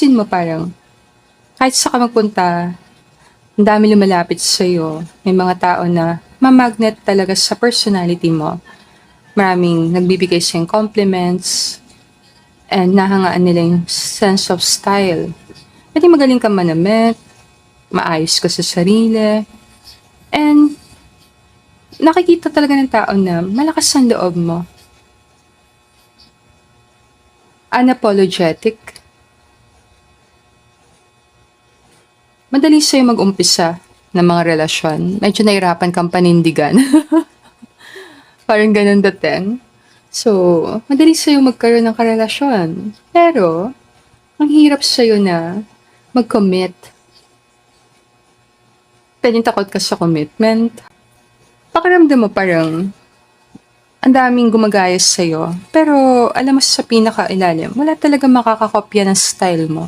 Pansin mo parang kahit saan ka magpunta, ang dami lumalapit sa'yo. May mga tao na mamagnet talaga sa personality mo. Maraming nagbibigay sa'yong compliments and nahangaan nila yung sense of style. Pwede magaling kang manamit, maayos ka sa sarili, and nakikita talaga ng tao na malakas ang loob mo. Unapologetic. Madali sa'yo mag-umpisa ng mga relasyon. Medyo nahirapan kang panindigan. Parang ganun dating. So, madali sa'yo magkaroon ng karelasyon. Pero, ang hirap sa'yo na mag-commit. Pwedeng takot ka sa commitment. Pakiramdam mo parang ang daming gumagaya sa'yo. Pero, alam mo sa pinaka-ilalim, wala talaga makakakopya ng style mo.